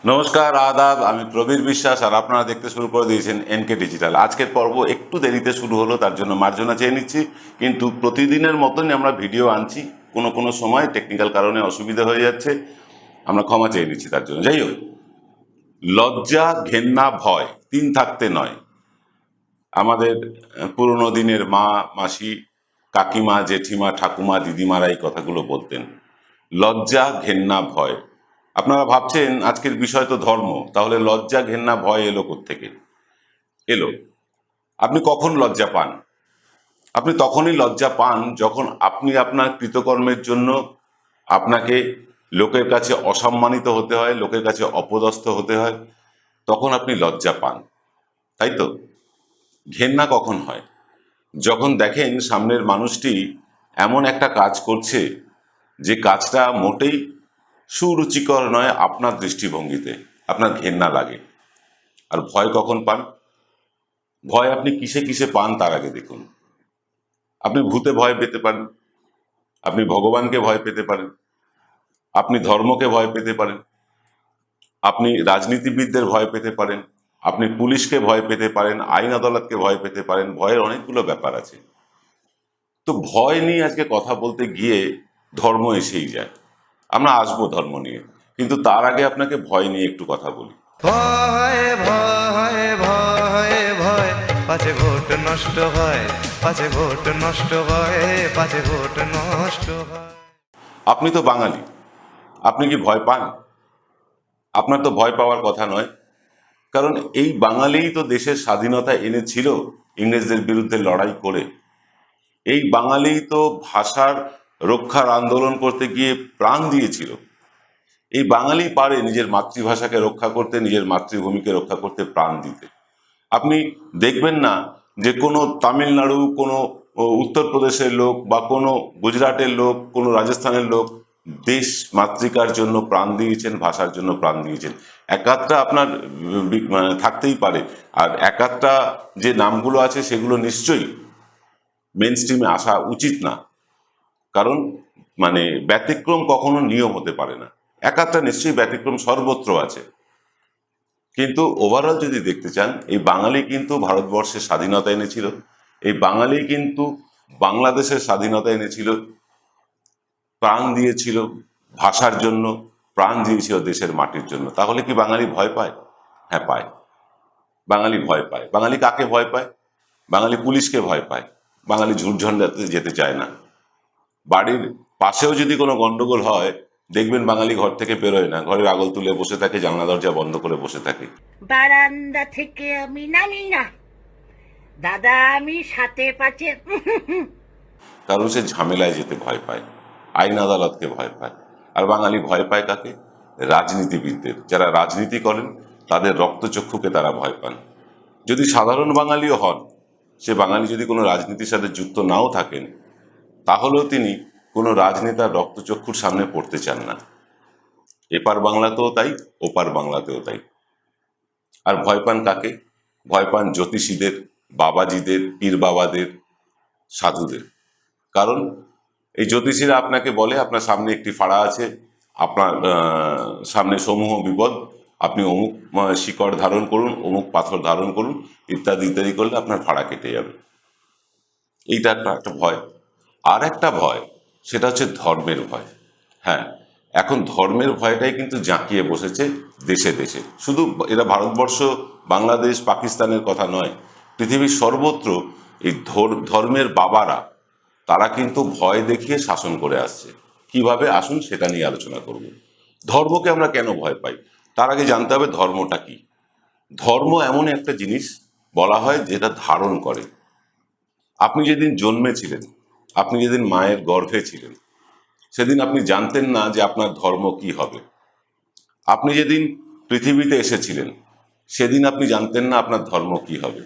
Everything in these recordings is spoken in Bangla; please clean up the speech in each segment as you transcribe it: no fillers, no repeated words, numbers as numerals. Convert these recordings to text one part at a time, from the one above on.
নমস্কার, আদাব। আমি প্রবীর বিশ্বাস আর আপনারা দেখতে শুরু করে দিয়েছেন এনকে ডিজিটাল। আজকের পর্ব একটু দেরিতে শুরু হলো, তার জন্য মার্জনা চেয়ে নিচ্ছি। কিন্তু প্রতিদিনের মতনই আমরা ভিডিও আনছি, কোনো কোনো সময় টেকনিক্যাল কারণে অসুবিধা হয়ে যাচ্ছে, আমরা ক্ষমা চেয়ে নিচ্ছি তার জন্য। যাই হোক, লজ্জা, ঘেন্না, ভয় তিন থাকতে নয়। আমাদের পুরনো দিনের মা, মাসি, কাকিমা, জেঠিমা, ঠাকুমা, দিদিমারা এই কথাগুলো বলতেন। লজ্জা, ঘেন্না, ভয়। আপনারা ভাবছেন আজকের বিষয় তো ধর্ম, তাহলে লজ্জা, ঘেন্না, ভয় এলো কোত্থেকে? এলো, আপনি কখন লজ্জা পান? আপনি তখনই লজ্জা পান যখন আপনি আপনার কৃতকর্মের জন্য আপনাকে লোকের কাছে অসম্মানিত হতে হয়, লোকের কাছে অপদস্থ হতে হয়, তখন আপনি লজ্জা পান, তাই তো? ঘেন্না কখন হয়? যখন দেখেন সামনের মানুষটি এমন একটা কাজ করছে যে কাজটা মোটেই সুরুচিকর নয় আপনার দৃষ্টিভঙ্গিতে, আপনার ঘেন্না লাগে। আর ভয় কখন পান? ভয় আপনি কিসে কিসে পান তার আগে দেখুন। আপনি ভূতে ভয় পেতে পারেন, আপনি ভগবানকে ভয় পেতে পারেন, আপনি ধর্মকে ভয় পেতে পারেন, আপনি রাজনীতিবিদদের ভয় পেতে পারেন, আপনি পুলিশকে ভয় পেতে পারেন, আইন আদালতকে ভয় পেতে পারেন। ভয়ের অনেকগুলো ব্যাপার আছে। তো ভয় নিয়ে আজকে কথা বলতে গিয়ে ধর্ম এসেই যায়। আমরা আসবো ধর্ম নিয়ে, কিন্তু তার আগে আপনাকে ভয় নিয়ে একটু কথা বলি। ভয় ভয় ভয় ভয় পাছে ভোট নষ্ট হয়, পাছে ভোট নষ্ট হয়, পাছে ভোট নষ্ট হয়। আপনি তো বাঙালি, আপনি কি ভয় পান? আপনার তো ভয় পাওয়ার কথা নয়, কারণ এই বাঙালিই তো দেশের স্বাধীনতা এনেছিল ইংরেজদের বিরুদ্ধে লড়াই করে। এই বাঙালিই তো ভাষার রক্ষার আন্দোলন করতে গিয়ে প্রাণ দিয়েছিল। এই বাঙালি পারে নিজের মাতৃভাষাকে রক্ষা করতে, নিজের মাতৃভূমিকে রক্ষা করতে প্রাণ দিতে। আপনি দেখবেন না যে কোনো তামিলনাড়ু, কোনো উত্তরপ্রদেশের লোক বা কোনো গুজরাটের লোক, কোনো রাজস্থানের লোক দেশ মাতৃকার জন্য প্রাণ দিয়েছেন, ভাষার জন্য প্রাণ দিয়েছেন। একাধটা আপনার মানে থাকতেই পারে, আর একাধটা যে নামগুলো আছে সেগুলো নিশ্চয়ই মেন স্ট্রিমে আসা উচিত না, কারণ মানে ব্যতিক্রম কখনো নিয়ম হতে পারে না। একাধটা নিশ্চয়ই ব্যতিক্রম সর্বত্র আছে। কিন্তু ওভারঅল যদি দেখতে চান, এই বাঙালি কিন্তু ভারতবর্ষের স্বাধীনতা এনেছিল, এই বাঙালি কিন্তু বাংলাদেশের স্বাধীনতা এনেছিল, প্রাণ দিয়েছিল ভাষার জন্য, প্রাণ দিয়েছিল দেশের মাটির জন্য। তাহলে কি বাঙালি ভয় পায়? হ্যাঁ, পায়। বাঙালি ভয় পায়। বাঙালি কাকে ভয় পায়? বাঙালি পুলিশকে ভয় পায়। বাঙালি ঝুটঝঞ্ঝাতে যেতে চায় না। বাড়ির পাশেও যদি কোনো গন্ডগোল হয়, দেখবেন বাঙালি ঘর থেকে বেরোয় না, ঘরের আগল তুলে বসে থাকে, জানলা দরজা বন্ধ করে বসে থাকে। বারান্দা থেকে আমি নামি না, দাদা আমি সাথে পাচে। কারণ সে ঝামেলায় যেতে ভয় পায়, আইন আদালতকে ভয় পায়। আর বাঙালি ভয় পায় কাকে? রাজনীতিবিদদের। যারা রাজনীতি করেন তাদের রক্তচক্ষুকে তারা ভয় পান। যদি সাধারণ বাঙালিও হন, সে বাঙালি যদি কোনো রাজনীতির সাথে যুক্ত নাও থাকেন, তাহলেও তিনি কোনো রাজনেতার রক্তচক্ষুর সামনে পড়তে চান না। এপার বাংলাতেও তাই, ওপার বাংলাতেও তাই। আর ভয় পান কাকে? ভয় পান জ্যোতিষীদের, বাবাজিদের, পীর বাবাদের, সাধুদের। কারণ এই জ্যোতিষীরা আপনাকে বলে আপনার সামনে একটি ফাড়া আছে, আপনার সামনে সমূহ বিপদ, আপনি অমুক শিকড় ধারণ করুন, অমুক পাথর ধারণ করুন, ইত্যাদি ইত্যাদি করলে আপনার ফাড়া কেটে যাবে। এইটা একটা ভয়। আর একটা ভয়, সেটা হচ্ছে ধর্মের ভয়। হ্যাঁ, এখন ধর্মের ভয়টাই কিন্তু জাঁকিয়ে বসেছে দেশে দেশে। শুধু এরা ভারতবর্ষ, বাংলাদেশ, পাকিস্তানের কথা নয়, পৃথিবীর সর্বত্র এই ধর্মের বাবারা, তারা কিন্তু ভয় দেখিয়ে শাসন করে আসছে। কিভাবে, আসুন সেটা নিয়ে আলোচনা করব। ধর্মকে আমরা কেন ভয় পাই, তার আগে জানতে হবে ধর্মটা কি। ধর্ম এমন একটা জিনিস বলা হয় যেটা ধারণ করে। আপনি যেদিন জন্মেছিলেন, আপনি যেদিন মায়ের গর্ভে ছিলেন, সেদিন আপনি জানতেন না যে আপনার ধর্ম কি হবে। আপনি যেদিন পৃথিবীতে এসেছিলেন, সেদিন আপনি জানতেন না আপনার ধর্ম কি হবে।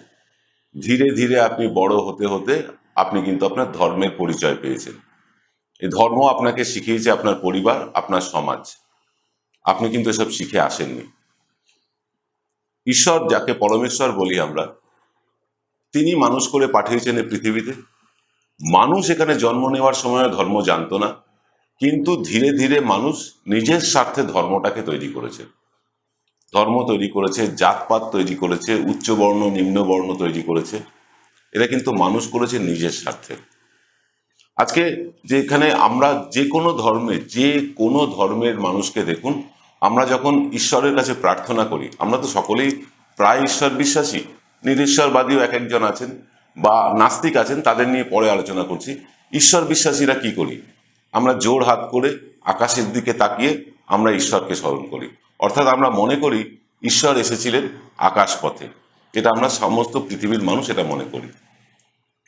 ধীরে ধীরে আপনি বড় হতে হতে আপনি কিন্তু আপনার ধর্মের পরিচয় পেয়েছেন। এই ধর্ম আপনাকে শিখিয়েছে আপনার পরিবার, আপনার সমাজ। আপনি কিন্তু এসব শিখে আসেননি। ঈশ্বর, যাকে পরমেশ্বর বলি আমরা, তিনি মানুষ করে পাঠিয়েছেন এই পৃথিবীতে। মানুষ এখানে জন্ম নেওয়ার সময় ধর্ম জানতো না, কিন্তু ধীরে ধীরে মানুষ নিজের স্বার্থে ধর্মটাকে তৈরি করেছে। ধর্ম তৈরি করেছে, জাতপাত তৈরি করেছে, উচ্চবর্ণ নিম্নবর্ণ তৈরি করেছে। এরা কিন্তু মানুষ করেছে নিজের স্বার্থে। আজকে যেখানে আমরা যে কোনো ধর্মের মানুষকে দেখুন, আমরা যখন ঈশ্বরের কাছে প্রার্থনা করি, আমরা তো সকলেই প্রায় ঈশ্বর বিশ্বাসী, নিরীশ্বরবাদীও এক একজন আছেন বা নাস্তিক আছেন, তাদের নিয়ে পরে আলোচনা করছি। ঈশ্বর বিশ্বাসীরা কি করি? আমরা জোর হাত করে আকাশের দিকে তাকিয়ে আমরা ঈশ্বরকে স্মরণ করি, অর্থাৎ আমরা মনে করি ঈশ্বর এসেছিলেন আকাশ পথে। এটা আমরা সমস্ত পৃথিবীর মানুষ এটা মনে করি।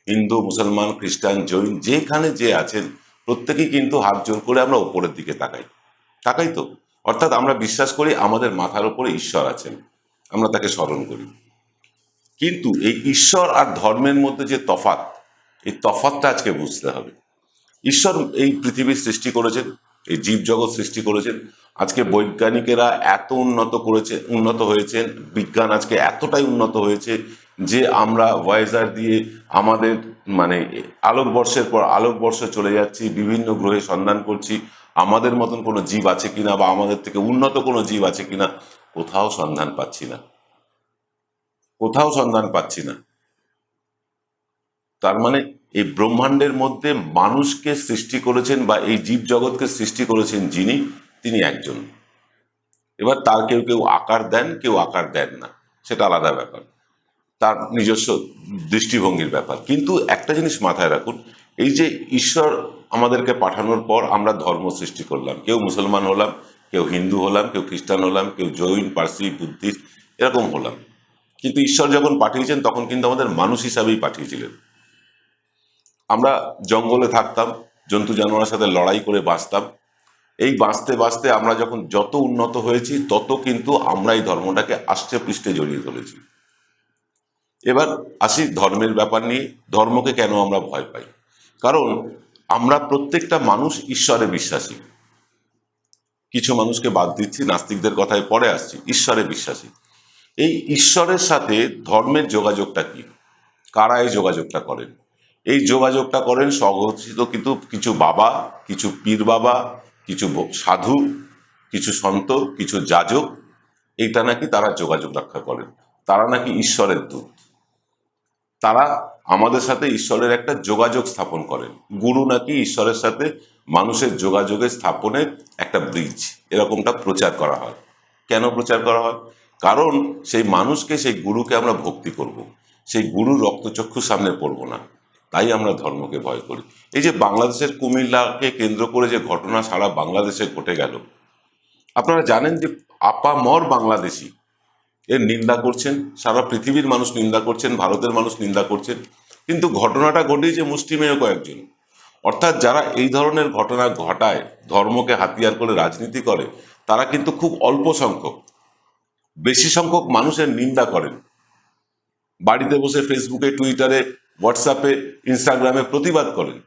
হিন্দু, মুসলমান, খ্রিস্টান, জৈন, যেখানে যে আছেন প্রত্যেকেই কিন্তু হাত জোর করে আমরা উপরের দিকে তাকাই তো, অর্থাৎ আমরা বিশ্বাস করি আমাদের মাথার উপরে ঈশ্বর আছেন, আমরা তাকে স্মরণ করি। কিন্তু এই ঈশ্বর আর ধর্মের মধ্যে যে তফাৎ, এই তফাৎটা আজকে বুঝতে হবে। ঈশ্বর এই পৃথিবীর সৃষ্টি করেছেন, এই জীবজগৎ সৃষ্টি করেছেন। আজকে বৈজ্ঞানিকেরা এত উন্নত হয়েছেন, বিজ্ঞান আজকে এতটাই উন্নত হয়েছে যে আমরা ভয়েজার দিয়ে আমাদের মানে আলোকবর্ষের পর আলোকবর্ষ চলে যাচ্ছি, বিভিন্ন গ্রহে সন্ধান করছি আমাদের মতন কোনো জীব আছে কিনা বা আমাদের থেকে উন্নত কোনো জীব আছে কিনা। কোথাও সন্ধান পাচ্ছি না। তার মানে এই ব্রহ্মাণ্ডের মধ্যে মানুষকে সৃষ্টি করেছেন বা এই জীব জগৎকে সৃষ্টি করেছেন তিনি একজন। এবার তার কেউ কেউ আকার দেন, কেউ আকার দেন না, সেটা আলাদা ব্যাপার, তার নিজস্ব দৃষ্টিভঙ্গির ব্যাপার। কিন্তু একটা জিনিস মাথায় রাখুন, এই যে ঈশ্বর আমাদেরকে পাঠানোর পর আমরা ধর্ম সৃষ্টি করলাম, কেউ মুসলমান হলাম, কেউ হিন্দু হলাম, কেউ খ্রিস্টান হলাম, কেউ জৈন, পার্সি, বুদ্ধিস্ট এরকম হলাম। কিন্তু ঈশ্বর যখন পাঠিয়েছেন তখন কিন্তু আমাদের মানুষ হিসাবেই পাঠিয়েছিলেন। আমরা জঙ্গলে থাকতাম, জন্তু জানোয়ারের সাথে লড়াই করে বাঁচতাম। এই বাঁচতে বাঁচতে আমরা যখন যত উন্নত হয়েছি তত কিন্তু আমরা এই ধর্মটাকে আষ্টে পৃষ্ঠে জড়িয়ে তুলেছি। এবার আসি ধর্মের ব্যাপার নিয়ে। ধর্মকে কেন আমরা ভয় পাই? কারণ আমরা প্রত্যেকটা মানুষ ঈশ্বরে বিশ্বাসী। কিছু মানুষকে বাদ দিচ্ছি, নাস্তিকদের কথায় পরে আসছি। ঈশ্বরে বিশ্বাসী। এই ঈশ্বরের সাথে ধর্মের যোগাযোগটা কি? কারা এই যোগাযোগটা করেন? এই যোগাযোগটা করেন স্বঘোষিত কিন্তু কিছু বাবা, কিছু পীর বাবা, কিছু সাধু, কিছু সন্ত, কিছু যাজক। এইটা নাকি তারা যোগাযোগ রক্ষা করেন, তারা নাকি ঈশ্বরের দূত। তারা আমাদের সাথে ঈশ্বরের একটা যোগাযোগ স্থাপন করেন। গুরু নাকি ঈশ্বরের সাথে মানুষের যোগাযোগের স্থাপনের একটা ব্রিজ, এরকমটা প্রচার করা হয়। কেন প্রচার করা হয়? কারণ সেই মানুষকে, সেই গুরুকে আমরা ভক্তি করব, সেই গুরুর রক্তচক্ষুর সামনে পড়ব না, তাই আমরা ধর্মকে ভয় করি। এই যে বাংলাদেশের কুমিল্লাকে কেন্দ্র করে যে ঘটনা সারা বাংলাদেশে ঘটে গেল, আপনারা জানেন যে আপামর বাংলাদেশি এর নিন্দা করছেন, সারা পৃথিবীর মানুষ নিন্দা করছেন, ভারতের মানুষ নিন্দা করছেন, কিন্তু ঘটনাটা ঘটিয়েছে মুষ্টিমেয় কয়েকজন। অর্থাৎ যারা এই ধরনের ঘটনা ঘটায়, ধর্মকে হাতিয়ার করে রাজনীতি করে, তারা কিন্তু খুব অল্প সংখ্যক, বেশি সংখ্যক মানুষের নিন্দা করেন। বাড়িতে বসে ফেসবুকে, টুইটারে, হোয়াটসঅ্যাপে, ইনস্টাগ্রামে প্রতিবাদ করেন,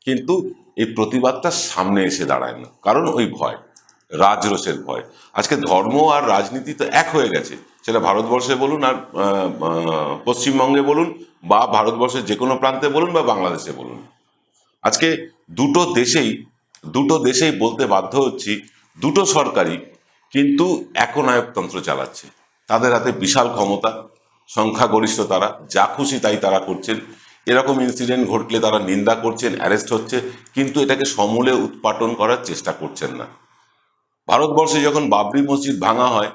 কিন্তু এই প্রতিবাদটা সামনে এসে দাঁড়ায় না, কারণ ওই ভয়, রাজরোষের ভয়। আজকে ধর্ম আর রাজনীতি তো এক হয়ে গেছে, সেটা ভারতবর্ষে বলুন আর পশ্চিমবঙ্গে বলুন বা ভারতবর্ষের যে কোনো প্রান্তে বলুন বা বাংলাদেশে বলুন। আজকে দুটো দেশেই বলতে বাধ্য হচ্ছি, দুটো সরকারই কিন্তু একনায়কতন্ত্র চালাচ্ছে। তাদের হাতে বিশাল ক্ষমতা, সংখ্যাগরিষ্ঠ, তারা যা খুশি তাই তারা করছেন। এরকম ইনসিডেন্ট ঘটলে তারা নিন্দা করছেন, অ্যারেস্ট হচ্ছে, কিন্তু এটাকে সমূলে উৎপাটন করার চেষ্টা করছেন না। ভারতবর্ষে যখন বাবরি মসজিদ ভাঙা হয়,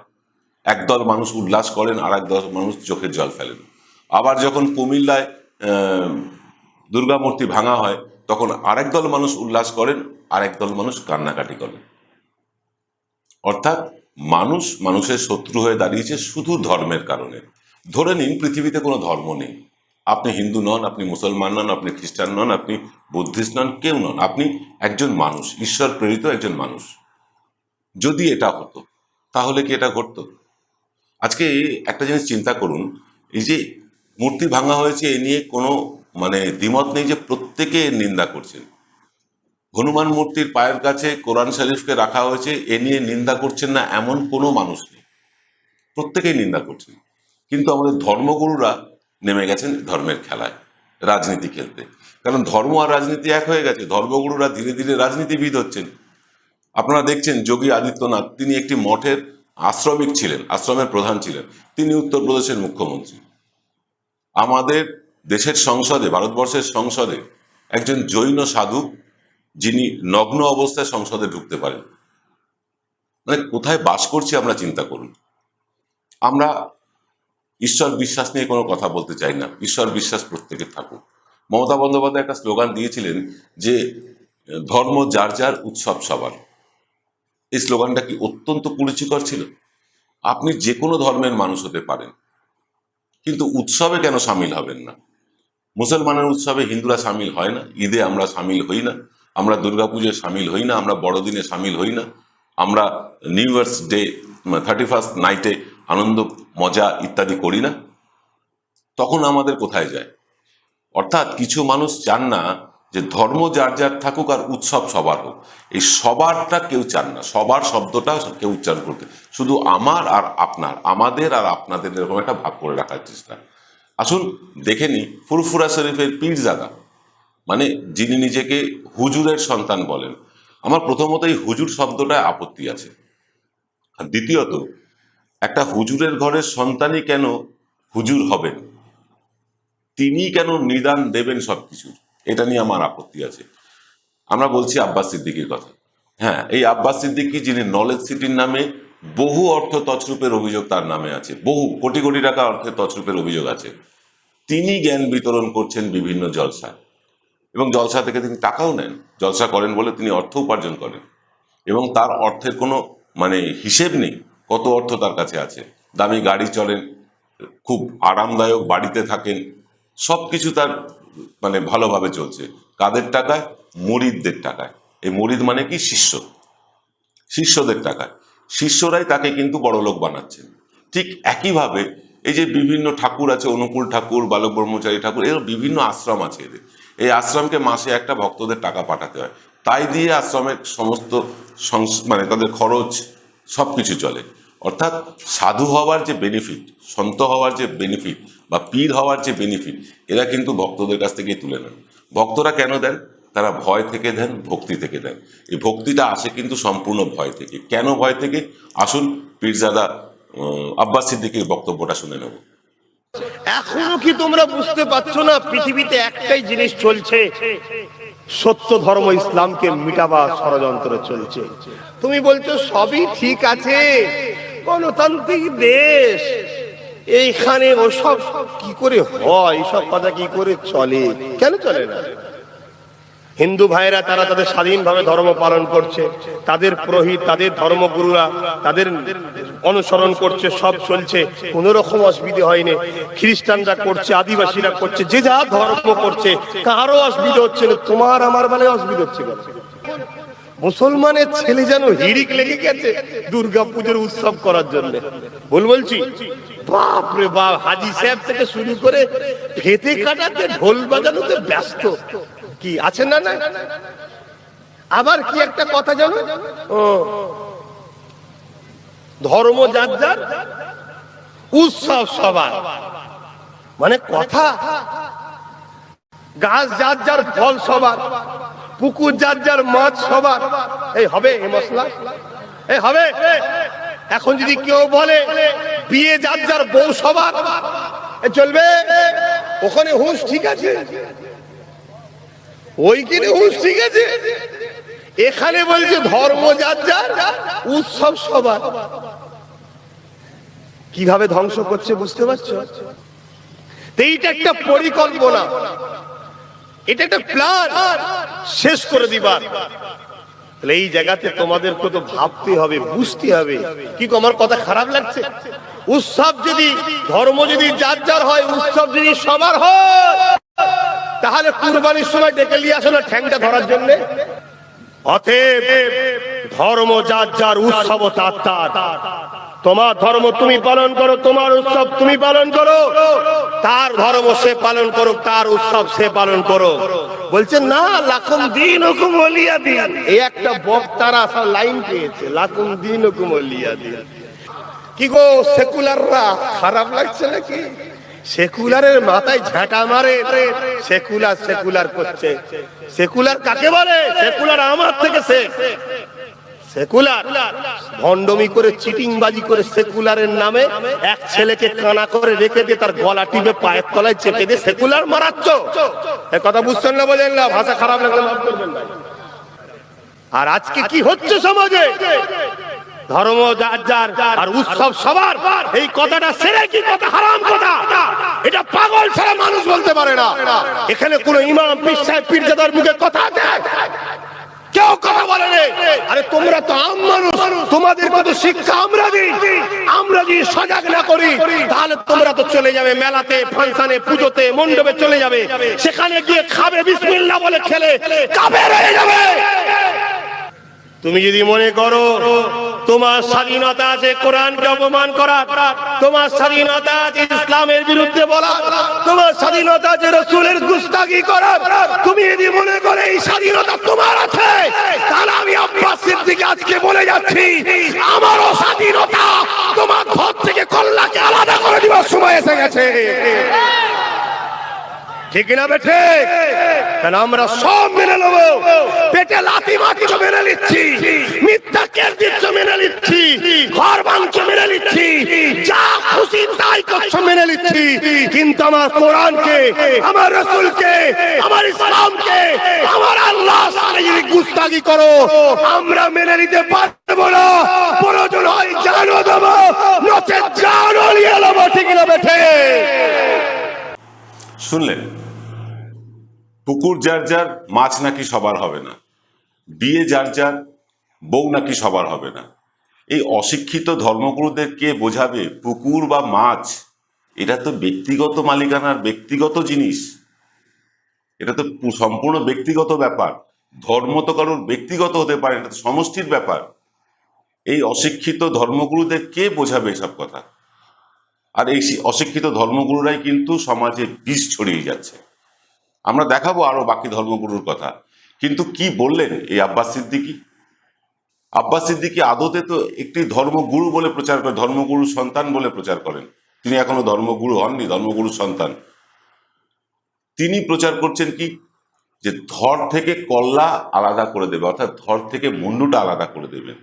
একদল মানুষ উল্লাস করেন, আর একদল মানুষ চোখের জল ফেলেন। আবার যখন কুমিল্লায় দুর্গা মূর্তি ভাঙা হয়, তখন আরেক দল মানুষ উল্লাস করেন, আর একদল মানুষ কান্নাকাটি করেন। অর্থাৎ মানুষের শত্রু হয়ে দাঁড়িয়েছে শুধু ধর্মের কারণে। ধরে নিন পৃথিবীতে কোনো ধর্ম নেই, আপনি হিন্দু নন, আপনি মুসলমান নন, আপনি খ্রিস্টান নন, আপনি বুদ্ধিস্ট নন, কেউ নন, আপনি একজন মানুষ, ঈশ্বর প্রেরিত একজন মানুষ। যদি এটা হতো তাহলে কি এটা ঘটতো? আজকে একটা জিনিস চিন্তা করুন, এই যে মূর্তি ভাঙা হয়েছে এ নিয়ে কোনো দ্বিমত নেই যে প্রত্যেকে নিন্দা করছেন। হনুমান মূর্তির পায়ের কাছে কোরআন শরীফকে রাখা হয়েছে, এ নিয়ে নিন্দা করছেন না এমন কোনো মানুষ নেই, প্রত্যেকেই নিন্দা করছেন। কিন্তু আমাদের ধর্মগুরুরা নেমে গেছেন ধর্মের খেলায়, রাজনীতি খেলতে। কারণ ধর্ম আর রাজনীতি এক হয়ে গেছে, ধর্মগুরুরা ধীরে ধীরে রাজনীতিবিদ হচ্ছেন। আপনারা দেখছেন যোগী আদিত্যনাথ, তিনি একটি মঠের আশ্রমিক ছিলেন, আশ্রমের প্রধান ছিলেন, তিনি উত্তরপ্রদেশের মুখ্যমন্ত্রী। আমাদের দেশের সংসদে, ভারতবর্ষের সংসদে একজন জৈন সাধু যিনি নগ্ন অবস্থায় সংসদে ঢুকতে পারেন। মানে কোথায় বাস করছি আমরা চিন্তা করুন। আমরা ঈশ্বর বিশ্বাস নিয়ে কোনো কথা বলতে চাই না, ঈশ্বর বিশ্বাস প্রত্যেকের থাকুক। মমতা বন্দ্যোপাধ্যায় একটা স্লোগান দিয়েছিলেন যে ধর্ম যার যার, উৎসব সবার। এই স্লোগানটা কি অত্যন্ত কুরুচিকর ছিল? আপনি যে কোনো ধর্মের মানুষ হতে পারেন, কিন্তু উৎসবে কেন সামিল হবেন না? মুসলমানের উৎসবে হিন্দুরা সামিল হয় না, ঈদে আমরা সামিল হই না, আমরা দুর্গাপুজোয় সামিল হই না, আমরা বড়দিনে সামিল হই না, আমরা নিউ ইয়ার্স ডে 31st নাইটে আনন্দ মজা ইত্যাদি করি না, তখন আমাদের কোথায় যায়? অর্থাৎ কিছু মানুষ চান না যে ধর্ম যার যার থাকুক আর উৎসব সবার হোক। এই সবারটা কেউ চান না, সবার শব্দটা কেউ উচ্চারণ করতে, শুধু আমার আর আপনার, আমাদের আর আপনাদের, এরকম একটা ভাগ করে রাখার চেষ্টা। আসুন দেখে নি ফুরফুরা শরীফের পীরজাদা, মানে যিনি নিজেকে হুজুরের সন্তান বলেন। আমার প্রথমত এই হুজুর শব্দটায় আপত্তি আছে, আর দ্বিতীয়ত একটা হুজুরের ঘরের সন্তানই কেন হুজুর হবেন, তিনি কেন নিদান দেবেন সবকিছুর, এটা নিয়ে আমার আপত্তি আছে। আমরা বলছি আব্বাস সিদ্দিকীর কথা। হ্যাঁ, এই আব্বাস সিদ্দিকী যিনি নলেজ সিটির নামে বহু অর্থ তছরূপের অভিযোগ তার নামে আছে, বহু কোটি কোটি টাকা অর্থে তছরূপের অভিযোগ আছে। তিনি জ্ঞান বিতরণ করছেন বিভিন্ন জলসায়, এবং জলসা থেকে তিনি টাকাও নেন, জলসা করেন বলে তিনি অর্থ উপার্জন করেন, এবং তার অর্থের কোনো মানে হিসেব নেই কত অর্থ তার কাছে আছে। দামি গাড়ি চলেন, খুব আরামদায়ক বাড়িতে থাকেন, সব কিছু তার মানে ভালোভাবে চলছে। কাদের টাকায়? মুরিদদের টাকায়। এই মুরিদ মানে কি? শিষ্য, শিষ্যদের টাকায়। শিষ্যরাই তাকে কিন্তু বড়লোক বানাচ্ছেন। ঠিক একইভাবে এই যে বিভিন্ন ঠাকুর আছে, অনুকূল ঠাকুর, বালক ব্রহ্মচারী ঠাকুর, এর বিভিন্ন আশ্রম আছে এদের। এই আশ্রমকে মাসে একটা ভক্তদের টাকা পাঠাতে হয়, তাই দিয়ে আশ্রমের সমস্ত মানে তাদের খরচ সব কিছু চলে। অর্থাৎ সাধু হওয়ার যে বেনিফিট, সন্ত হওয়ার যে বেনিফিট, বা পীর হওয়ার যে বেনিফিট, এরা কিন্তু ভক্তদের কাছ থেকেই তুলে নেন। ভক্তরা কেন দেন? তারা ভয় থেকে দেন, ভক্তি থেকে দেন। এই ভক্তিটা আসে কিন্তু সম্পূর্ণ ভয় থেকে। কেন ভয় থেকে? আসুন পীরজাদা আব্বাস সিদ্দিকীর বক্তব্যটা শুনে নেব। এখনো কি তোমরা বুঝতে পারছো না পৃথিবীতে একটাই জিনিস চলছে, সত্য ধর্ম ইসলামকে মিটাবার ষড়যন্ত্র চলছে। তুমি বলছো সবই ঠিক আছে, গণতান্ত্রিক দেশ, এইখানে ওসব কি করে হয়, এইসব কথা কি করে চলে? কেন চলে না? হিন্দু ভাইরা তারা তাদের স্বাধীনভাবে ধর্ম পালন করছে, তাদের পুরোহিত, তাদের ধর্মগুরুরা তাদের অনুসরণ করছে, সব চলছে, কোন রকম অসুবিধা হয়নি। খ্রিস্টানরা করছে, আদিবাসীরা করছে, যে যা ধর্ম করছে, কারো অসুবিধা হচ্ছে না। তোমার আমার বেলায় অসুবিধা হচ্ছে কেন? মুসলমানের ছেলে যেন হিড়িক লেগে গেছে দুর্গা পুজোর উৎসব করার জন্য। বলছি বাপরে বাপ, হাজি সাহেব থেকে শুরু করে ফেতে কাটাতে, ঢোল বাজানোতে ব্যস্ত। কি আছে না? না, আবার কি একটা কথা জানো, ধর্ম যার যার, উৎসব সবার। মানে কথা, গাছ যার যার, ফল সবার, পুকুর যার যার, মাছ সবার। এই হবে এই মশলা, এই হবে। এখন যদি কেউ বলে বিয়ে যার যার, বউ সবার, চলবে? ওখানে হুঁশ ঠিক আছে, ওইখানে হুঁশ ঠিক আছে। এখানে বলছে ধর্ম যার যার, উৎসব সবার। কিভাবে ধ্বংস করছে বুঝতে পারছো? এইটা একটা পরিকল্পনা, এটা একটা প্ল্যান শেষ করে দিবার। এই জায়গাতে তোমাদেরকে তো ভাবতে হবে, বুঝতে হবে। কি আমার কথা খারাপ লাগছে? উৎসব যদি, ধর্ম যদি যার যার হয়, উৎসব যদি সবার হয়, তাহলে কুরবানির সময় ডেকে নিয়ে আসো না ঠ্যাংটা ধরার জন্য। অতএব ধর্ম যার যার, উৎসব তার তার। তোমার ধর্ম তুমি পালন করো, তোমার উৎসব তুমি পালন করো, তার ধর্ম সে পালন করো, তার উৎসব সে পালন করো। বলছেন না, লাকুম দীনুকুম ওয়ালিয়া দীন। এই একটা বক্তারা লাইন পেয়েছে, লাকুম দীনুকুম ওয়ালিয়া দীন। কি গো সেকুলাররা, খারাপ লাগছে নাকি? সেকুলারের মাথায় ঝাঁটা মারে, সেকুলার সেকুলার করছে। সেকুলার কাকে বলে? সেকুলার আমার থেকে সেকুলার ভণ্ডমি করে চিটিংবাজি করে সেকুলারের নামে এক ছেলেকে কানা করে রেখে দিয়ে তার গলা টিপে পায়ের তলায় চেপে দিয়ে সেকুলার মারাচ্ছ। এ কথা বুঝছেন না, বোঝেন না? ভাষা খারাপ লাগলে মাফ করবেন ভাই। আর আজকে কি হচ্ছে সমাজে? ধর্ম যার যার আর উৎসব সবার, এই কথাটা সেরে কি কথা, হারাম কথা। এটা পাগল ছাড়া মানুষ বলতে পারে না। এখানে কোন ইমাম পীর সাহেব পীরজাদার মুখে কথা আছে? কেউ কথা বলে না। আরে তোমরা তো আম মানুষ, তোমাদের কত শিক্ষা আমরা দিই। আমরা যদি সজাগ না করি তাহলে তোমরা তো চলে যাবে মেলাতে, ফাংশনে, পুজোতে, মণ্ডপে চলে যাবে। সেখানে গিয়ে খাবে বিসমিল্লাহ বলে খেলে কাফের হয়ে যাবে। তুমি যদি মনে করো তোমার স্বাধীনতা আছে কোরআনকে অপমান করা, তোমার স্বাধীনতা আছে ইসলামের বিরুদ্ধে বলা, তোমার স্বাধীনতা আছে রাসূলের গুস্তাখি করা, তুমি যদি মনে করো এই স্বাধীনতা তোমার আছে, তাহলে আমি আব্বাস সিদ্দিকী আজকে বলে যাচ্ছি আমারও স্বাধীনতা তোমার ঘর থেকে কল্লাকে আলাদা করে দিবার সময় এসে গেছে। ঠিক না বেঠে? কারণ আমরা সব মেনে নেব। পেটে লাথি মারছ মেনে নিচ্ছি, মিথ্যা কেস দিচ্ছ মেনে নিচ্ছি, ঘর ভাঙছ মেনে নিচ্ছি, যা খুশি তাই করছ মেনে নিচ্ছি। কিন্তু আমার কোরআনকে, আমার রাসূলকে, আমার ইসলামকে, আমার আল্লাহর সাথে যদি গুস্তাখি করো আমরা মেনে নিতে পারবো না। প্রয়োজন হয় জানও দেবো, নচেৎ জানও নিয়ে নেবো। ঠিক না বেঠে? শুনলেন, পুকুর যার যার, মাছ নাকি সবার হবে না, বিয়ে যার যার, বউ নাকি সবার হবে না। এই অশিক্ষিত ধর্মগুরুদের কে বোঝাবে পুকুর বা মাছ এটা তো ব্যক্তিগত মালিকানার ব্যক্তিগত জিনিস, এটা তো সম্পূর্ণ ব্যক্তিগত ব্যাপার। ধর্ম তো কারোর ব্যক্তিগত হতে পারে, এটা তো সমষ্টির ব্যাপার। এই অশিক্ষিত ধর্মগুরুদের কে বোঝাবে এসব কথা? আর এই অশিক্ষিত ধর্মগুরুরাই কিন্তু সমাজে বিষ ছড়িয়ে যাচ্ছে। আমরা দেখাবো আরো বাকি ধর্মগুরুর কথা। কিন্তু কি বললেন এই আব্বাস সিদ্দিকী? আব্বাস সিদ্দিকী আদতে তো একটি ধর্মগুরু বলে প্রচার করেন, ধর্মগুরু সন্তান বলে প্রচার করেন। তিনি এখনো ধর্মগুরু হননি, ধর্মগুরু সন্তান। তিনি প্রচার করছেন কি, যে ধর থেকে কল্লা আলাদা করে দেবে, অর্থাৎ ধর থেকে মুন্ডুটা আলাদা করে দেবেন।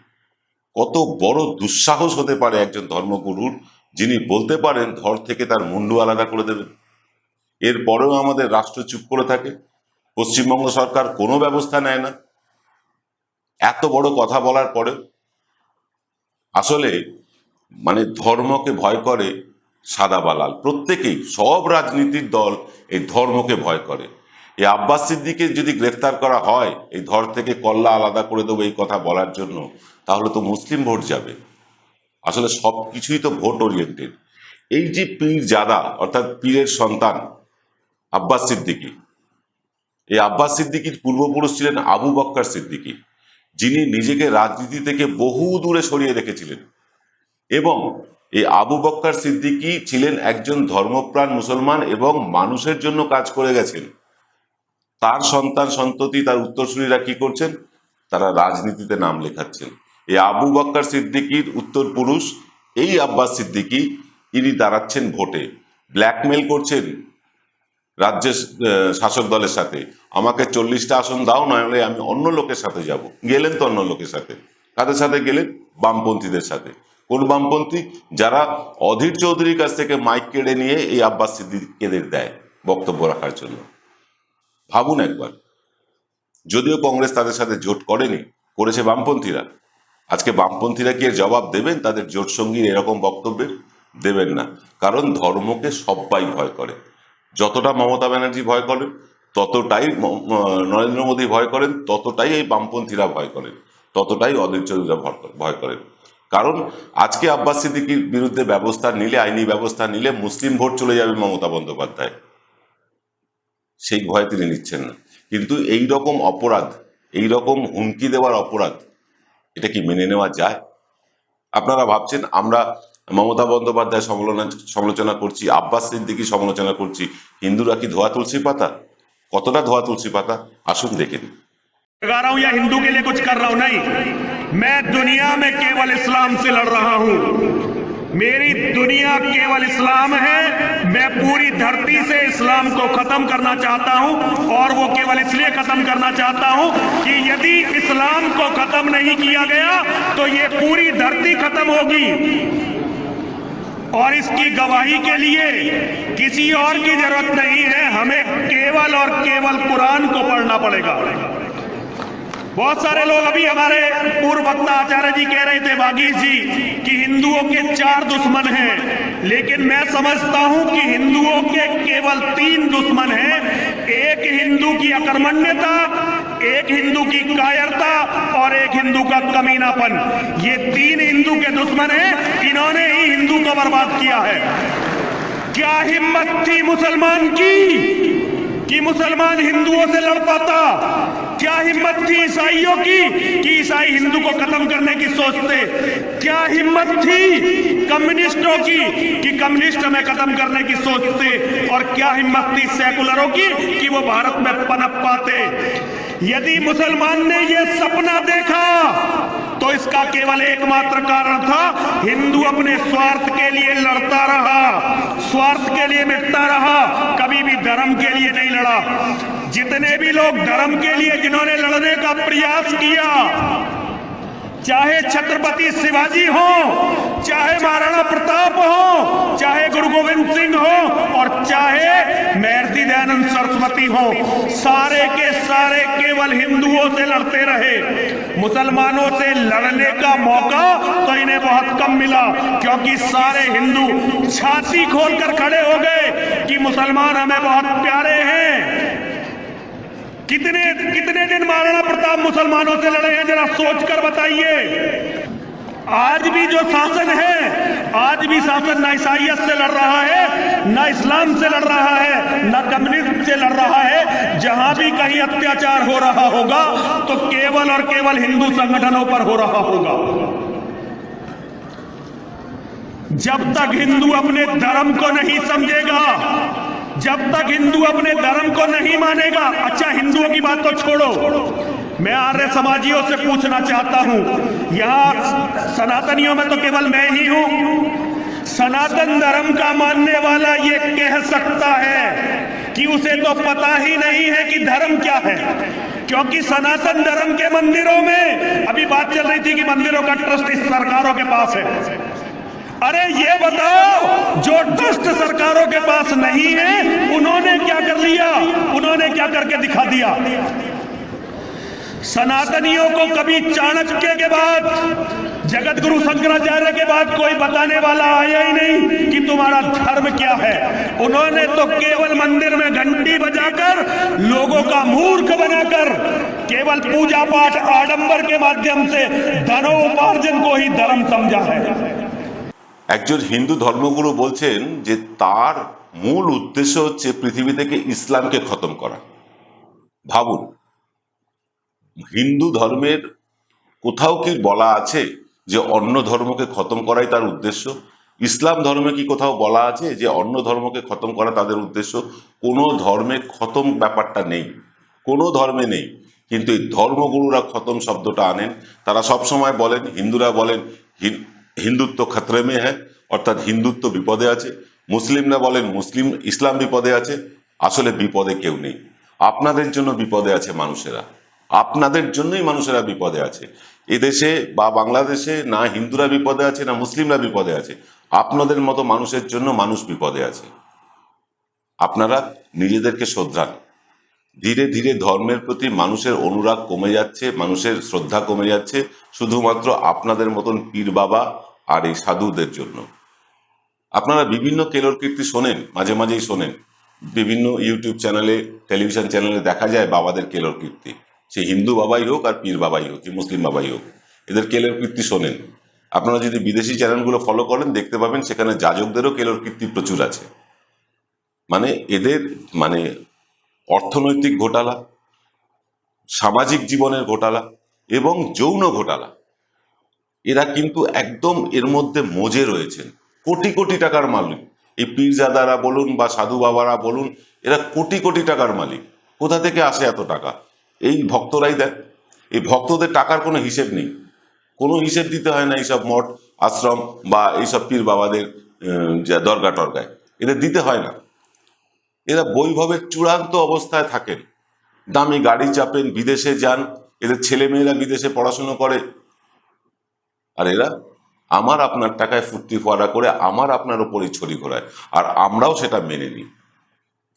কত বড় দুঃসাহস হতে পারে একজন ধর্মগুরুর, যিনি বলতে পারেন ধর থেকে তার মুন্ডু আলাদা করে দেবেন। এরপরেও আমাদের রাষ্ট্র চুপ করে থাকে, পশ্চিমবঙ্গ সরকার কোনো ব্যবস্থা নেয় না। এত বড় কথা বলার পরে আসলে মানে ধর্মকে ভয় করে সাদা বালাল, প্রত্যেকেই, সব রাজনীতির দল এই ধর্মকে ভয় করে। এই আব্বাস সিদ্দিকীকে যদি গ্রেফতার করা হয় এই ধর থেকে কল্লা আলাদা করে দেবো এই কথা বলার জন্য, তাহলে তো মুসলিম ভোট যাবে। আসলে সব কিছুই তো ভোট ওরিয়েন্টেড। এই যে পীর জাদা অর্থাৎ পীরের সন্তান আব্বাস সিদ্দিকী, এই আব্বাস সিদ্দিকীর পূর্বপুরুষ ছিলেন আবু বক্কর সিদ্দিকী, যিনি নিজেকে রাজনীতি থেকে বহু দূরে সরিয়ে রেখেছিলেন। এবং এই আবু বক্কর সিদ্দিকী ছিলেন একজন ধর্মপ্রাণ মুসলমান এবং মানুষের জন্য কাজ করে গেছেন। তার সন্তান সন্ততি, তার উত্তরসূরিরা কি করছেন? তারা রাজনীতিতে নাম লেখাচ্ছেন। এই আবু বক্কর সিদ্দিকীর উত্তর পুরুষ এই আব্বাস সিদ্দিকী, ইনি দাঁড়াচ্ছেন ভোটে, ব্ল্যাকমেল করছেন রাজ্যের শাসক দলের সাথে, আমাকে 40টা আসন দাও, নইলে আমি অন্য লোকের সাথে যাব। গেলেন তো অন্য লোকের সাথে। কাদের সাথে গেলেন? বামপন্থীদের সাথে। কোন বামপন্থী? যারা অধীর চৌধুরীর কাছ থেকে মাইক কেড়ে নিয়ে এই আব্বাস সিদ্দিকীদের দেয় বক্তব্য রাখার জন্য। ভাবুন একবার, যদিও কংগ্রেস তাদের সাথে জোট করেনি, করেছে বামপন্থীরা। আজকে বামপন্থীরা কি এর জবাব দেবেন তাদের জোট সঙ্গীর এরকম বক্তব্যের? দেবেন না। কারণ ধর্মকে সবাই ভয় করে। যতটা মমতা ব্যানার্জি ভয় করেন, ততটাই নরেন্দ্র মোদী ভয় করেন, ততটাই এই বামপন্থীরা ভয় করেন, ততটাই অধীর চৌধুরীরা ভয় করেন। কারণ আজকে আব্বাস সিদ্দিকীর বিরুদ্ধে ব্যবস্থা নিলে, আইনি ব্যবস্থা নিলে মুসলিম ভোট চলে যাবে মমতা বন্দ্যোপাধ্যায়, সেই ভয় তিনি নিচ্ছেন না। কিন্তু এই রকম অপরাধ, এই রকম হুমকি দেওয়ার অপরাধ, এটা কি মেনে নেওয়া যায়? আপনারা ভাবছেন আমরা মমতা বন্দ্যোপাধ্যায় সমালোচনা করছি, আব্বাস সিদ্দিকী সমালোচনা করছি, হিন্দুরা কি ধোয়া তুলসী পাতা? কতটা ধোয়া তুলসী পাতা আসুন দেখে নিন। लगा रहा हूं या हिंदू के लिए कुछ कर रहा हूं, नहीं, मैं दुनिया में केवल इस्लाम से लड़ रहा हूं। मेरी दुनिया केवल इस्लाम है। मैं पूरी धरती से इस्लाम को खत्म करना चाहता हूं, और वो केवल इसलिए खत्म करना चाहता हूं कि यदि इस्लाम को खत्म नहीं किया गया तो ये पूरी धरती खत्म होगी। और इसकी गवाही के लिए किसी और की जरूरत नहीं है, हमें केवल और केवल कुरान को पढ़ना पड़ेगा। बहुत सारे लोग, अभी हमारे पूर्व वक्ता आचार्य जी कह रहे थे, वागीश जी, कि हिंदुओं के 4 दुश्मन हैं, लेकिन मैं समझता हूं कि हिंदुओं के केवल 3 दुश्मन हैं। एक हिंदू की अकर्मण्यता, एक हिंदू की कायरता और एक हिंदू का कमीनापन। ये 3 हिंदू के दुश्मन हैं, इन्होंने ही हिंदू को बर्बाद किया है। क्या हिम्मत थी मुसलमान की कि मुसलमान हिंदुओं से लड़ पाता? क्या हिम्मत थी ईसाइयों की कि ईसाई हिंदू को खत्म करने की सोचते? क्या हिम्मत थी कम्युनिस्टों की कि कम्युनिस्ट हमें खत्म करने की सोचते? और क्या हिम्मत थी सेकुलरों की कि वो भारत में पनप पाते? यदि मुसलमान ने ये सपना देखा तो इसका केवल एकमात्र कारण था, हिंदू अपने स्वार्थ के लिए लड़ता रहा, स्वार्थ के लिए मिटता रहा, कभी भी धर्म के लिए नहीं लड़ा। जितने भी लोग धर्म के लिए जिन्होंने लड़ने का प्रयास किया, चाहे छत्रपति शिवाजी हो, चाहे महाराणा प्रताप हो, चाहे गुरु गोविंद सिंह हो और चाहे महर्षि दयानंद सरस्वती हो, सारे के सारे केवल हिंदुओं से लड़ते रहे। मुसलमानों से लड़ने का मौका तो इन्हें बहुत कम मिला, क्योंकि सारे हिंदू छाती खोलकर खड़े हो गए कि मुसलमान हमें बहुत प्यारे हैं। कितने दिन महाराणा प्रताप मुसलमानों से लड़े हैं, जरा सोचकर बताइए। आज भी जो शासन है, आज भी शासन ना ईसाइयत से लड़ रहा है, ना इस्लाम से लड़ रहा है, ना कम्युनिज्म से लड़ रहा है। जहां भी कहीं अत्याचार हो रहा होगा तो केवल और केवल हिंदू संगठनों पर हो रहा होगा। जब तक हिंदू अपने धर्म को नहीं समझेगा, जब तक हिंदू अपने धर्म को नहीं मानेगा। अच्छा, हिंदुओं की बात तो छोड़ो, मैं आर्य समाजियों से पूछना चाहता हूं, यहां सनातनियों में तो केवल मैं ही हूं। सनातन धर्म का मानने वाला ये कह सकता है कि उसे तो पता ही नहीं है कि धर्म क्या है, क्योंकि सनातन धर्म के मंदिरों में, अभी बात चल रही थी कि मंदिरों का ट्रस्ट इस सरकारों के पास है। अरे ये बताओ, जो ट्रस्ट सरकारों के पास नहीं है उन्होंने क्या कर लिया, उन्होंने क्या करके दिखा दिया? सनातनियों को कभी चाणक्य के बाद, जगत गुरु शंकराचार्य के बाद कोई बताने वाला आया ही नहीं कि तुम्हारा धर्म क्या है। उन्होंने तो केवल मंदिर में घंटी बजाकर लोगों का मूर्ख बनाकर केवल पूजा पाठ आडंबर के माध्यम से धनोपार्जन को ही धर्म समझा है। একজন হিন্দু ধর্মগুরু বলছেন যে তার মূল উদ্দেশ্য হচ্ছে পৃথিবী থেকে ইসলামকে খতম করা। ভাবুন, হিন্দু ধর্মের কোথাও কি বলা আছে যে অন্য ধর্মকে খতম করাই তার উদ্দেশ্য? ইসলাম ধর্মে কি কোথাও বলা আছে যে অন্য ধর্মকে খতম করা তাদের উদ্দেশ্য? কোনো ধর্মে খতম ব্যাপারটা নেই, কোনো ধর্মে নেই। কিন্তু এই ধর্মগুরুরা খতম শব্দটা আনেন। তারা সবসময় বলেন, হিন্দুরা বলেন হিন্দুত্ব খতরে মে হ্যাঁ, অর্থাৎ হিন্দুত্ব বিপদে আছে। মুসলিমরা বলেন ইসলাম বিপদে আছে। আসলে বিপদে কেউ নেই, আপনাদের জন্য বিপদে আছে মানুষেরা, আপনাদের জন্যই মানুষেরা বিপদে আছে। এদেশে বা বাংলাদেশে না হিন্দুরা বিপদে আছে না মুসলিমরা বিপদে আছে, আপনাদের মতো মানুষের জন্য মানুষ বিপদে আছে। আপনারা নিজেদেরকে শোধরান। ধীরে ধীরে ধর্মের প্রতি মানুষের অনুরাগ কমে যাচ্ছে, মানুষের শ্রদ্ধা কমে যাচ্ছে, শুধুমাত্র আপনাদের মতন পীর বাবা আর এই সাধুদের জন্য। আপনারা বিভিন্ন কেলোর কীর্তি শোনেন, মাঝে মাঝেই শোনেন, বিভিন্ন ইউটিউব চ্যানেলে, টেলিভিশন চ্যানেলে দেখা যায় বাবাদের কেলোর কীর্তি। সে হিন্দু বাবাই হোক আর পীর বাবাই হোক কি মুসলিম বাবাই হোক, এদের কেলোর কীর্তি শোনেন। আপনারা যদি বিদেশি চ্যানেলগুলো ফলো করেন দেখতে পাবেন সেখানে যাজকদেরও কেলোর কীর্তি প্রচুর আছে। মানে এদের অর্থনৈতিক ঘোটালা, সামাজিক জীবনের ঘোটালা এবং যৌন ঘোটালা, এরা কিন্তু একদম এর মধ্যে মজে রয়েছেন। কোটি কোটি টাকার মালিক এই পীরজাদারা বলুন বা সাধু বাবারা বলুন, এরা কোটি কোটি টাকার মালিক। কোথা থেকে আসে এত টাকা? এই ভক্তরাই দেন। এই ভক্তদের টাকার কোনো হিসেব নেই। কোনো হিসেব দিতে হয় না এইসব মঠ আশ্রম বা এইসব পীর বাবাদের যা দরগা টরগায়, এদের দিতে হয় না। এরা বৈভবের চূড়ান্ত অবস্থায় থাকেন, দামি গাড়ি চাপেন, বিদেশে যান, এদের ছেলেমেয়েরা বিদেশে পড়াশুনো করে, আর এরা আমার আপনার টাকায় ফুর্তি ফোয়ারা করে আমার আপনার ওপরই ছড়ি ঘোরায়, আর আমরাও সেটা মেনে নিই।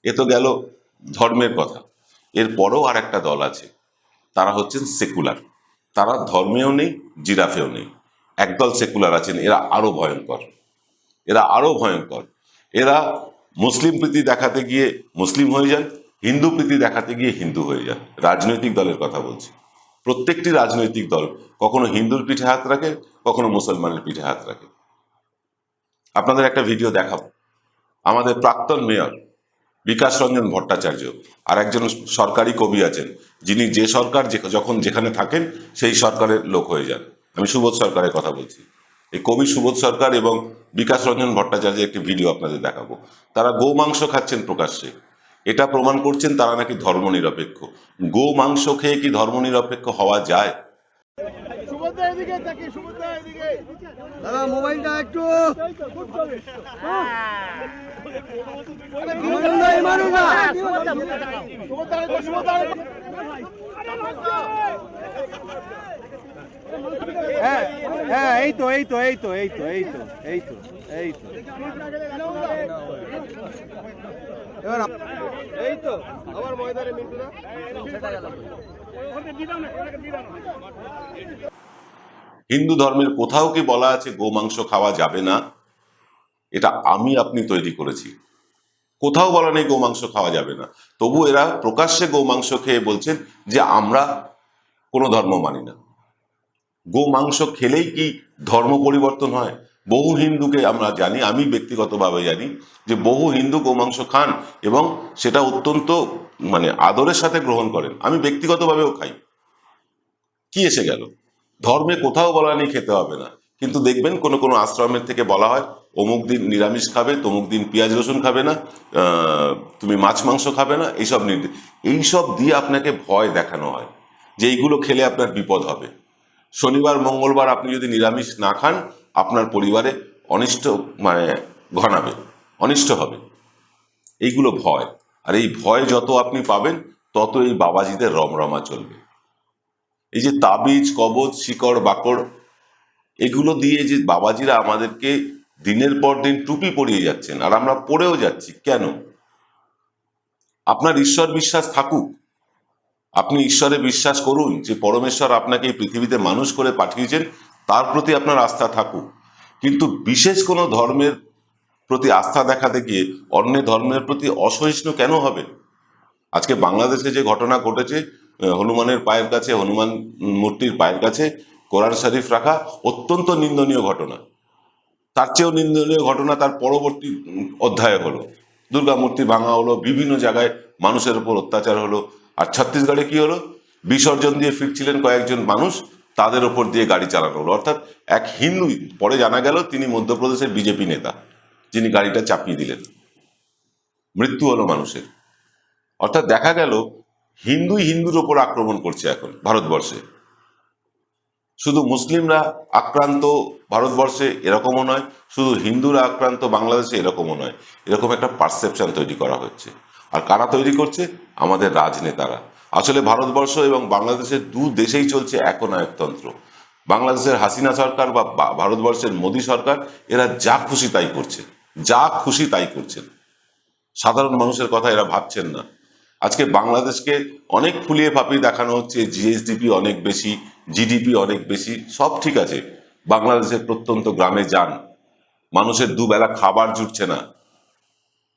এ তো গেল ধর্মের কথা। এরপরও আর একটা দল আছে, তারা হচ্ছেন সেকুলার। তারা ধর্মেও নেই, জিরাফেও নেই। একদল সেকুলার আছেন, এরা আরো ভয়ঙ্কর, এরা আরো ভয়ঙ্কর। এরা মুসলিম প্রীতি দেখাতে গিয়ে মুসলিম হয়ে যান, হিন্দু প্রীতি দেখাতে গিয়ে হিন্দু হয়ে যান। রাজনৈতিক দলের কথা বলছি। প্রত্যেকটি রাজনৈতিক দল কখনো হিন্দুর পিঠে হাত রাখে, কখনো মুসলমানের পিঠে হাত রাখে। আপনাদের একটা ভিডিও দেখাবো। আমাদের প্রাক্তন মেয়র বিকাশ রঞ্জন ভট্টাচার্য আর একজন সরকারি কবি আছেন, যিনি যে সরকার যখন যেখানে থাকেন সেই সরকারের লোক হয়ে যান। আমি সুবোধ সরকারের কথা বলছি। এই কবি সুবোধ সরকার এবং বিকাশ রঞ্জন ভট্টাচার্যের একটি ভিডিও আপনাদের দেখাবো। তারা গোমাংস খাচ্ছেন প্রকাশ্যে, এটা প্রমাণ করছেন তারা নাকি ধর্মনিরপেক্ষ। গোমাংস খেয়ে কি ধর্মনিরপেক্ষ হওয়া যায়? দাদা মোবাইলটা একটু হ্যাঁ হ্যাঁ এই তো এই তো এই তো এই তো এই তো এই তো এই তো এবার এই তো আবার ময়দানে মিন্টুরা সেটা গেল। হিন্দু ধর্মের কোথাও কি বলা আছে গোমাংস খাওয়া যাবে না? এটা আমি আপনি তৈরি করেছি। কোথাও বলা নেই গোমাংস খাওয়া যাবে না, তবু এরা প্রকাশ্যে গোমাংস খেয়ে বলছেন যে আমরা কোনো ধর্ম মানি না। গোমাংস খেলেই কি ধর্ম পরিবর্তন হয়? বহু হিন্দুকে আমরা জানি, আমি ব্যক্তিগতভাবে জানি যে বহু হিন্দু গোমাংস খান এবং সেটা অত্যন্ত আদরের সাথে গ্রহণ করেন। আমি ব্যক্তিগতভাবেও খাই। কি এসে গেল? ধর্মে কোথাও বলা নেই খেতে হবে না, কিন্তু দেখবেন কোনো কোনো আশ্রমের থেকে বলা হয় অমুক দিন নিরামিষ খাবে, তমুক দিন পেঁয়াজ রসুন খাবে না, তুমি মাছ মাংস খাবে না, এইসব দিয়ে আপনাকে ভয় দেখানো হয় যে এইগুলো খেলে আপনার বিপদ হবে। শনিবার মঙ্গলবার আপনি যদি নিরামিষ না খান, আপনার পরিবারে অনিষ্ট ঘনাবে, অনিষ্ট হবে। এইগুলো ভয়, আর এই ভয় যত আপনি পাবেন তত এই বাবাজিদের রমরমা চলবে। এই যে তাবিজ কবজ শিকড় বাকড় এগুলো দিয়ে যে বাবাজিরা আমাদেরকে দিনের পর দিন টুপি পরিয়ে যাচ্ছেন, আর আমরা পড়েও যাচ্ছি কেন? আপনার ঈশ্বর বিশ্বাস থাকুক, আপনি ঈশ্বরে বিশ্বাস করুন যে পরমেশ্বর আপনাকে এই পৃথিবীতে মানুষ করে পাঠিয়েছেন, তার প্রতি আপনার আস্থা থাকুক, কিন্তু বিশেষ কোনো ধর্মের প্রতি আস্থা দেখাতে গিয়ে অন্য ধর্মের প্রতি অসহিষ্ণু কেন হবে? আজকে বাংলাদেশে যে ঘটনা ঘটেছে, হনুমানের পায়ের কাছে, হনুমান মূর্তির পায়ের কাছে কোরআন শরীফ রাখা অত্যন্ত নিন্দনীয় ঘটনা। তার চেয়েও নিন্দনীয় ঘটনা তার পরবর্তী অধ্যায়ে হলো, দুর্গা মূর্তি ভাঙা হলো, বিভিন্ন জায়গায় মানুষের উপর অত্যাচার হলো। আর ছত্তিশগড়ে কি হলো? বিসর্জন দিয়ে ফিরছিলেন কয়েকজন মানুষ, তাদের ওপর দিয়ে গাড়ি চালানো হলো। অর্থাৎ এক হিন্দু, পরে জানা গেল তিনি মধ্যপ্রদেশের বিজেপি নেতা, যিনি গাড়িটা চাপিয়ে দিলেন, মৃত্যু হলো মানুষের। অর্থাৎ দেখা গেল হিন্দুই হিন্দুর ওপর আক্রমণ করছে এখন ভারতবর্ষে। শুধু মুসলিমরা আক্রান্ত ভারতবর্ষে এরকমও নয়, শুধু হিন্দুরা আক্রান্ত বাংলাদেশে এরকমও নয়। এরকম একটা পারসেপশন তৈরি করা হচ্ছে। আর কারা তৈরি করছে? আমাদের রাজনেতারা। আসলে ভারতবর্ষ এবং বাংলাদেশের দু দেশেই চলছে একনায়কতন্ত্র। বাংলাদেশের হাসিনা সরকার বা ভারতবর্ষের মোদী সরকার, এরা যা খুশি তাই করছে, যা খুশি তাই করছেন। সাধারণ মানুষের কথা এরা ভাবছেন না। আজকে বাংলাদেশকে অনেক ফুলিয়ে ফাঁপিয়ে দেখানো হচ্ছে, জিএসডিপি অনেক বেশি, জিডিপি অনেক বেশি, সব ঠিক আছে। বাংলাদেশের প্রত্যন্ত গ্রামে যান, মানুষের দুবেলা খাবার জুটছে না,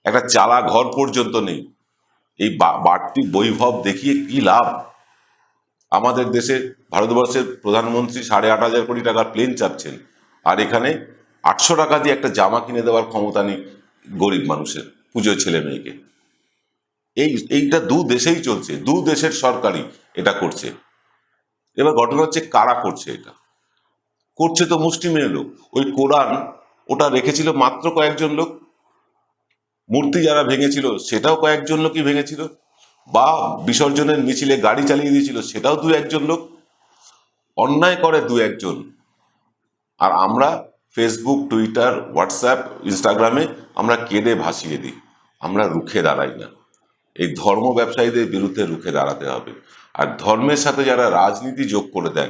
একটা চালা ঘর পর্যন্ত নেই। এই বাড়তি বৈভব দেখিয়ে কি লাভ? আমাদের দেশে ভারতবর্ষের প্রধানমন্ত্রী 8,500 কোটি টাকার প্লেন চাপছেন, আর এখানে 800 টাকা দিয়ে একটা জামা কিনে দেওয়ার ক্ষমতা নেই গরিব মানুষের, পুজোর ছেলে মেয়েকে। এইটা দু দেশেই চলছে, দু দেশের সরকারই এটা করছে। এবার ঘটনা হচ্ছে কারা করছে এটা? করছে তো মুষ্টিমেয় লোক। ওই কোরআন ওটা রেখেছিল মাত্র কয়েকজন লোক, মূর্তি যারা ভেঙেছিল সেটাও কয়েকজন লোকই ভেঙেছিল, বা বিসর্জনের মিছিলে গাড়ি চালিয়ে দিয়েছিল সেটাও 2-1 জন লোক। অন্যায় করে দু একজন, আর আমরা ফেসবুক, টুইটার, হোয়াটসঅ্যাপ, ইনস্টাগ্রামে আমরা কেঁদে ভাসিয়ে দিই, আমরা রুখে দাঁড়াই না। এই ধর্ম ব্যবসায়ীদের বিরুদ্ধে রুখে দাঁড়াতে হবে। আর ধর্মের সাথে যারা রাজনীতি যোগ করে দেন,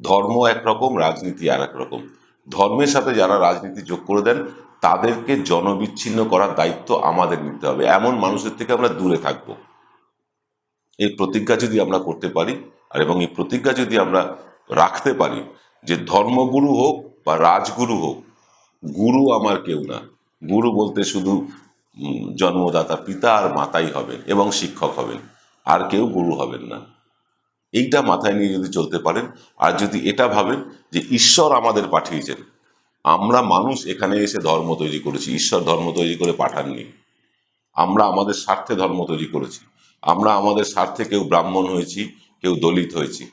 ধর্ম একরকম, রাজনীতি আর এক রকম, ধর্মের সাথে যারা রাজনীতি যোগ করে দেন তাদেরকে জনবিচ্ছিন্ন করার দায়িত্ব আমাদের নিতে হবে। এমন মানুষের থেকে আমরা দূরে থাকব। এই প্রতিজ্ঞা যদি আমরা করতে পারি, আর এবং এই প্রতিজ্ঞা যদি আমরা রাখতে পারি যে ধর্মগুরু হোক বা রাজগুরু হোক, গুরু আমার কেউ না। গুরু বলতে শুধু জন্মদাতা পিতা আর মাতাই হবেন এবং শিক্ষক হবেন, আর কেউ গুরু হবেন না। এইটা মাথায় নিয়ে যদি চলতে পারেন, আর যদি এটা ভাবেন যে ঈশ্বর আমাদের পাঠিয়েছেন, আমরা মানুষ এখানে এসে ধর্ম তৈরি করেছি, ঈশ্বর ধর্ম তৈরি করে পাঠাননি। আমরা আমাদের স্বার্থে ধর্ম তৈরি করেছি। আমরা আমাদের স্বার্থে কেউ ব্রাহ্মণ হয়েছি, কেউ দলিত হয়েছি,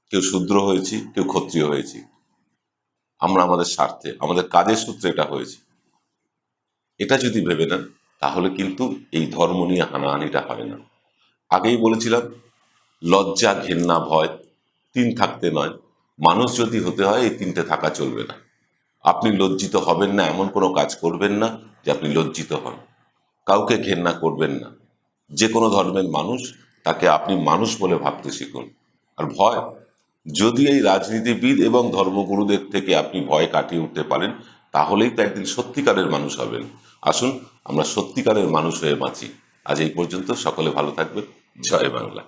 কেউ শূদ্র হয়েছি, কেউ ক্ষত্রিয় হয়েছি। আমরা আমাদের স্বার্থে, আমাদের কাজের সূত্রে এটা হয়েছে। এটা যদি ভেবে নেন তাহলে কিন্তু এই ধর্ম নিয়ে হানাহানিটা হয় না। আগেই বলেছিলাম, লজ্জা, ঘেন্না, ভয়, তিন থাকতে নয়। মানুষ যদি হতে হয় এই তিনটে থাকা চলবে না। আপনি লজ্জিত হবেন না, এমন কোনো কাজ করবেন না যে আপনি লজ্জিত হন। কাউকে ঘেন্না করবেন না। যে কোনো ধর্মের মানুষ, তাকে আপনি মানুষ বলে ভাবতে শিখুন। আর ভয়, যদি এই রাজনীতিবিদ এবং ধর্মগুরুদের থেকে আপনি ভয় কাটিয়ে উঠতে পারেন, তাহলেই তো একদিন সত্যিকারের মানুষ হবেন। আসুন আমরা সত্যিকারের মানুষ হয়ে বাঁচি। আজ এই পর্যন্ত। সকলে ভালো থাকবেন। জয় বাংলা।